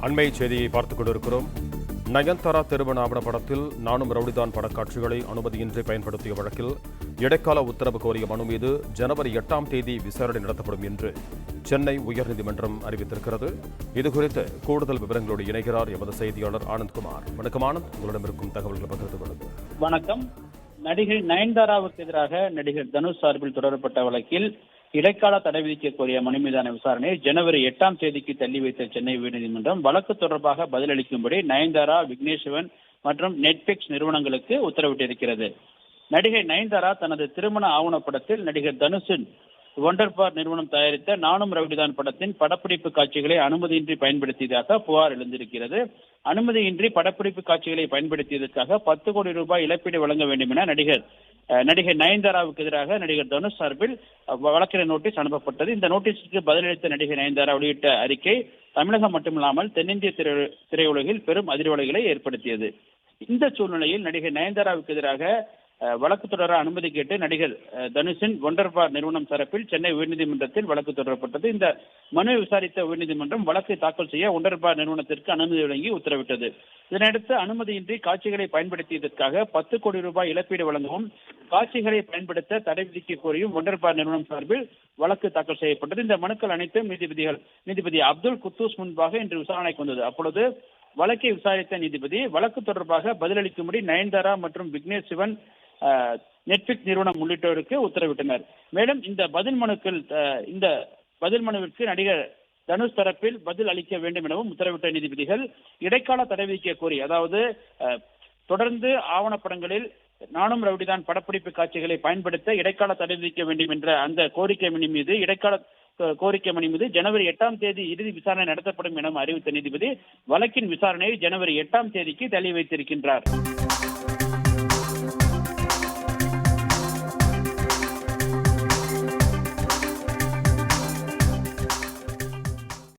அண்மை செய்தியை பார்த்துக் கொண்டிருக்கிறோம். நயன்தாரா திருமண ஆவணப்படத்தில் நானும் ரவுடிதான் படக்காட்சிகளை அனுமதியின்றி பயன்படுத்திய வழக்கில் இடைக்கால உத்தரவு கோரிய மனு மீது ஜனவரி 8ஆம் தேதி விசாரணை நடத்தப்படும் என்று சென்னை உயர்நீதிமன்றம் அறிவித்திருக்கிறது. இதுகுறித்து கூடுதல் விவரங்களோடு இணைகிறார் எமது செய்தியாளர் ஆனந்த்குமார். வணக்கம் ஆனந்த், உங்களிடம் இருக்கும் தகவல்களை பகிர்ந்து கொள்ளுங்கள். வணக்கம். நடிகை நயன்தாராவுக்கு எதிராக நடிகர் தனுஷ் சார்பில் தொடரப்பட்ட வழக்கில் இடைக்கால தடை விதிக்க கோரிய மனு மீதான விசாரணையை ஜனவரி 8ஆம் தேதிக்கு தள்ளி வைத்த சென்னை உயர்நீதிமன்றம் வழக்கு தொடர்பாக பதிலளிக்கும்படி நயன்தாரா, விக்னேஷ் சிவன் மற்றும் நெட்ஃபிளிக்ஸ் நிறுவனங்களுக்கு உத்தரவிட்டிருக்கிறது. நடிகை நயன்தாரா தனது திருமண ஆவணப்படத்தில் நடிகர் தனுஷின் ஒண்டர்பார் நிறுவனம் தயாரித்த நானும் ரவுடிதான் படத்தின் படப்பிடிப்பு காட்சிகளை அனுமதியின்றி பயன்படுத்தியதாக புகார் எழுந்திருக்கிறது. அனுமதியின்றி படப்பிடிப்பு காட்சிகளை பயன்படுத்தியதற்காக 10 கோடி ரூபாய் இழப்பீடு வழங்க வேண்டும் என நடிகை நயன்தாராவுக்கு எதிராக நடிகர் தனுஷ் சார்பில் வழக்கினர் நோட்டீஸ் அனுப்பப்பட்டது. இந்த நோட்டீஸுக்கு பதிலளித்த நடிகை நயன்தாரா வெளியிட்ட அறிக்கை தமிழகம் மட்டுமில்லாமல் தென்னிந்திய திரையுலகில் பெரும் அதிர்வலைகளை ஏற்படுத்தியது. இந்த சூழ்நிலையில் நடிகை நயன்தாராவுக்கு எதிராக வழக்கு தொடர அனுமதி கேட்டு நடிகர் தனுஷின் ஒண்டர்பார் நிறுவனம் தரப்பில் சென்னை உயர்நீதிமன்றத்தில் வழக்கு தொடரப்பட்டது. இந்த மனுவை விசாரித்த உயர்நீதிமன்றம் வழக்கை தாக்கல் செய்ய ஒண்டர்பார் நிறுவனத்திற்கு அனுமதி வழங்கி உத்தரவிட்டது. இதனையடுத்து அனுமதியின்றி காட்சிகளை பயன்படுத்தியதற்காக 10 கோடி ரூபாய் இழப்பீடு வழங்கவும் காட்சிகளை பயன்படுத்த தடை விதிக்க கோரியும் ஒண்டர்பார் நிறுவனம் சார்பில் வழக்கு தாக்கல் செய்யப்பட்டது. இந்த மனுக்கள் அனைத்தும் நீதிபதி அப்துல் குத்தூஸ் முன்பாக இன்று விசாரணைக்கு வந்தது. அப்பொழுது வழக்கை விசாரித்த நீதிபதி வழக்கு தொடர்பாக பதிலளிக்கும்படி நயன்தாரா மற்றும் விக்னேஷ் சிவன், நெட்ஃபிளிக்ஸ் நிறுவனம் உள்ளிட்டோருக்கு உத்தரவிட்டனர். மேலும் இந்த பதில் மனுவிற்கு நடிகர் தனுஷ் தரப்பில் பதில் அளிக்க வேண்டும் எனவும் உத்தரவிட்ட நீதிபதிகள் இடைக்கால தடை விதிக்க கோரி, அதாவது தொடர்ந்து ஆவணப்படங்களில் நானும் ரவுடிதான் படப்பிடிப்பு காட்சிகளை பயன்படுத்த இடைக்கால தடை விதிக்க வேண்டும் என்ற அந்த கோரிக்கை மணி மீது ஜனவரி 8ஆம் தேதி இறுதி விசாரணை நடத்தப்படும் என அறிவித்த நீதிபதி வழக்கின் விசாரணையை ஜனவரி 8ஆம் தேதிக்கு தள்ளி வைத்திருக்கின்றார்.